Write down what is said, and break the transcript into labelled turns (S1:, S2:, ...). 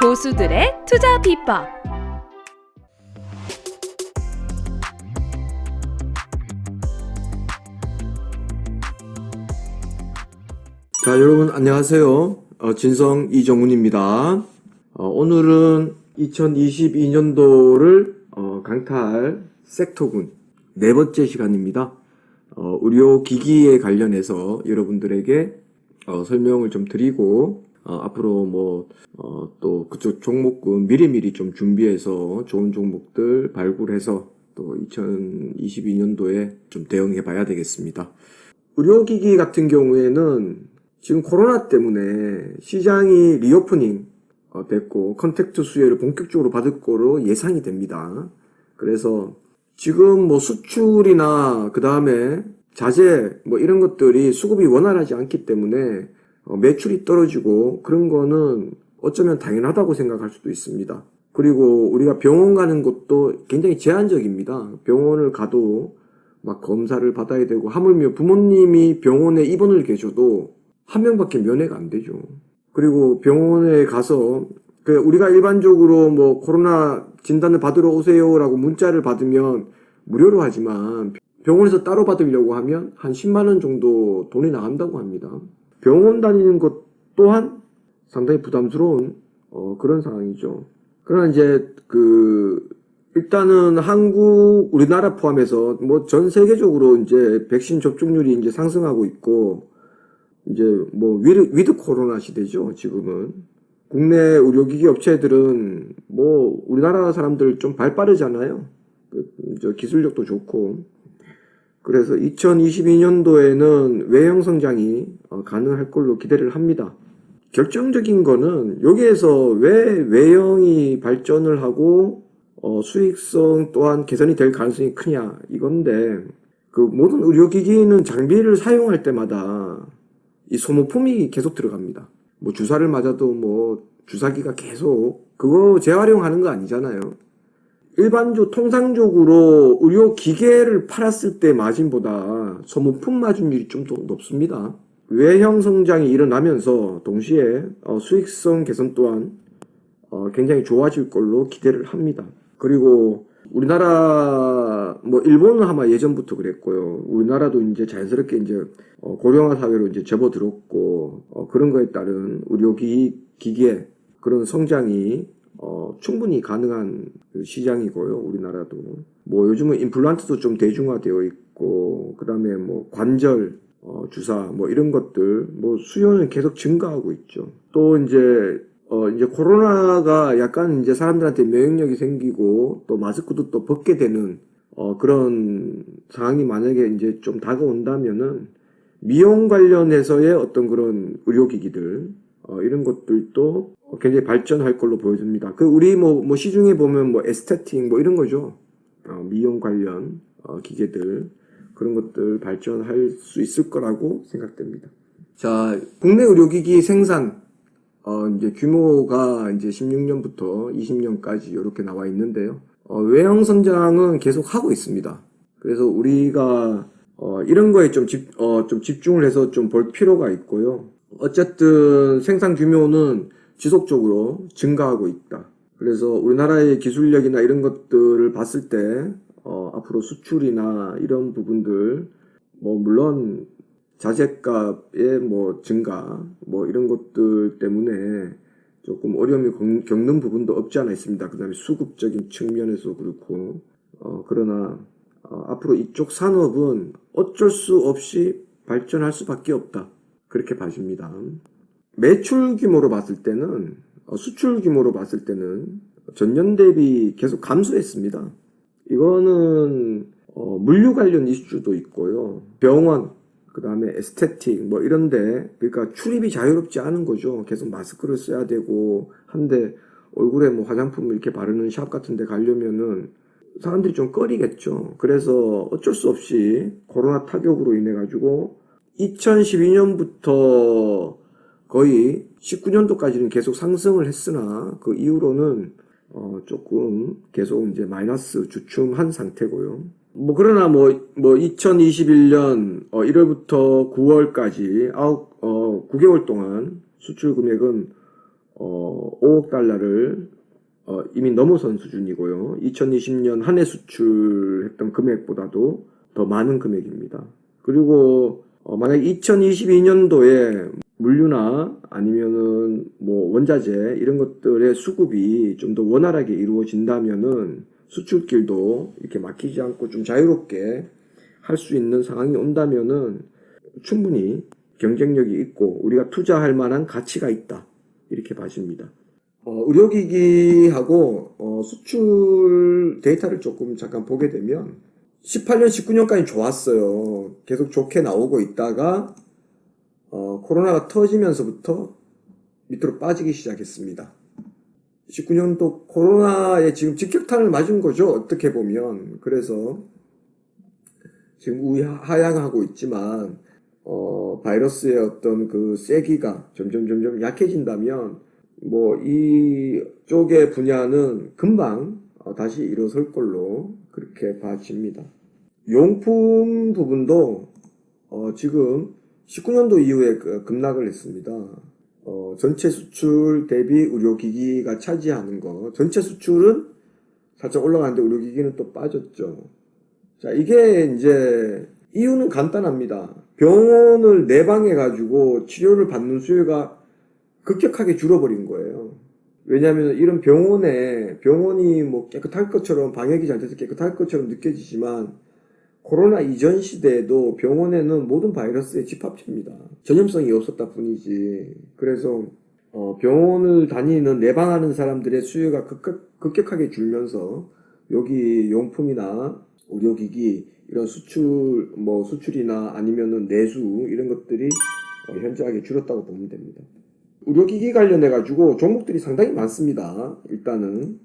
S1: 고수들의 투자 비법.
S2: 자, 여러분 안녕하세요. 진성 이정훈입니다. 오늘은 2022년도를 강타할 섹터군 네 번째 시간입니다. 의료기기에 관련해서 여러분들에게 설명을 좀 드리고 앞으로 또 그쪽 종목군 미리미리 좀 준비해서 좋은 종목들 발굴해서 또 2022년도에 좀 대응해 봐야 되겠습니다. 의료기기 같은 경우에는 지금 코로나 때문에 시장이 리오프닝 됐고 컨택트 수혜를 본격적으로 받을 거로 예상이 됩니다. 그래서 지금 수출이나 그 다음에 자재 이런 것들이 수급이 원활하지 않기 때문에 매출이 떨어지고 그런 거는 어쩌면 당연하다고 생각할 수도 있습니다. 그리고 우리가 병원 가는 것도 굉장히 제한적입니다. 병원을 가도 검사를 받아야 되고 하물며 부모님이 병원에 입원을 계셔도 한 명밖에 면회가 안 되죠. 그리고 병원에 가서 우리가 일반적으로 코로나 진단을 받으러 오세요라고 문자를 받으면 무료로 하지만 병원에서 따로 받으려고 하면 한 10만 원 정도 돈이 나간다고 합니다. 병원 다니는 것 또한 상당히 부담스러운 그런 상황이죠. 그러나 이제 일단은 한국, 우리나라 포함해서 전 세계적으로 이제 백신 접종률이 이제 상승하고 있고 이제 위드 코로나 시대죠, 지금은. 국내 의료기기 업체들은 우리나라 사람들 좀 발 빠르잖아요. 기술력도 좋고. 그래서 2022년도에는 외형 성장이 가능할 걸로 기대를 합니다. 결정적인 거는 여기에서 왜 외형이 발전을 하고 수익성 또한 개선이 될 가능성이 크냐 이건데, 모든 의료기기는 장비를 사용할 때마다 이 소모품이 계속 들어갑니다. 주사를 맞아도 주사기가 계속 그거 재활용하는 거 아니잖아요. 통상적으로 의료기계를 팔았을 때 마진보다 소모품 마진율이 좀 더 높습니다. 외형 성장이 일어나면서 동시에 수익성 개선 또한 굉장히 좋아질 걸로 기대를 합니다. 그리고 우리나라 일본은 아마 예전부터 그랬고요. 우리나라도 이제 자연스럽게 이제 고령화 사회로 이제 접어들었고 그런 거에 따른 의료기기의 그런 성장이 충분히 가능한 시장이고요. 우리나라도 요즘은 임플란트도 좀 대중화되어 있고 그다음에 관절 주사 이런 것들 수요는 계속 증가하고 있죠. 또 이제 코로나가 약간 이제 사람들한테免疫力이 생기고 또 마스크도 또 벗게 되는 그런 상황이 만약에 이제 좀 다가온다면은 미용 관련해서의 어떤 그런 의료기기들 이런 것들도 굉장히 발전할 걸로 보여집니다. 우리 시중에 보면 에스테틱 이런 거죠. 미용 관련 기계들 그런 것들 발전할 수 있을 거라고 생각됩니다. 자, 국내 의료기기 생산 이제 규모가 이제 16년부터 20년까지 이렇게 나와 있는데요. 외형 성장은 계속 하고 있습니다. 그래서 우리가 이런 거에 좀 집중을 해서 좀 볼 필요가 있고요. 어쨌든 생산 규모는 지속적으로 증가하고 있다. 그래서 우리나라의 기술력이나 이런 것들을 봤을 때 앞으로 수출이나 이런 부분들 물론 자재값의 증가 이런 것들 때문에 조금 어려움이 겪는 부분도 없지 않아 있습니다. 그 다음에 수급적인 측면에서 그렇고 그러나 앞으로 이쪽 산업은 어쩔 수 없이 발전할 수밖에 없다. 그렇게 봐집니다. 매출 규모로 봤을 때는 수출 규모로 봤을 때는 전년 대비 계속 감소했습니다. 이거는 물류 관련 이슈도 있고요. 병원 그 다음에 에스테틱 이런데 그러니까 출입이 자유롭지 않은 거죠. 계속 마스크를 써야 되고 한데 얼굴에 화장품을 이렇게 바르는 샵 같은 데 가려면은 사람들이 좀 꺼리겠죠. 그래서 어쩔 수 없이 코로나 타격으로 인해 가지고 2012년부터 거의 19년도까지는 계속 상승을 했으나 그 이후로는 조금 계속 이제 마이너스 주춤한 상태고요. 그러나 2021년 1월부터 9월까지 9개월 동안 수출 금액은 5억 달러를 이미 넘어선 수준이고요. 2020년 한 해 수출했던 금액보다도 더 많은 금액입니다. 그리고 만약 2022년도에 물류나 아니면은 뭐 원자재 이런 것들의 수급이 좀 더 원활하게 이루어진다면은 수출길도 이렇게 막히지 않고 좀 자유롭게 할 수 있는 상황이 온다면은 충분히 경쟁력이 있고 우리가 투자할 만한 가치가 있다. 이렇게 봐집니다. 의료기기하고 수출 데이터를 조금 잠깐 보게 되면 18년, 19년까지 좋았어요. 계속 좋게 나오고 있다가 코로나가 터지면서부터 밑으로 빠지기 시작했습니다. 19년도 코로나에 지금 직격탄을 맞은 거죠. 어떻게 보면. 그래서 지금 우하향하고 있지만 바이러스의 어떤 그 세기가 점점 약해진다면 뭐 이쪽의 분야는 금방 다시 일어설 걸로 그렇게 봐집니다. 용품 부분도 지금 19년도 이후에 급락을 했습니다. 전체 수출 대비 의료기기가 차지하는 거. 전체 수출은 살짝 올라가는데 의료기기는 또 빠졌죠. 자, 이게 이제 이유는 간단합니다. 병원을 내방해가지고 치료를 받는 수요가 급격하게 줄어버린 거예요. 왜냐하면 이런 병원이 뭐 깨끗할 것처럼 방역이 잘 돼서 깨끗할 것처럼 느껴지지만 코로나 이전 시대에도 병원에는 모든 바이러스의 집합체입니다. 전염성이 없었다 뿐이지. 그래서 병원을 다니는 내방하는 사람들의 수요가 급격하게 줄면서 여기 용품이나 의료기기 이런 수출이나 아니면은 내수 이런 것들이 현저하게 줄었다고 보면 됩니다. 의료기기 관련해 가지고 종목들이 상당히 많습니다. 일단은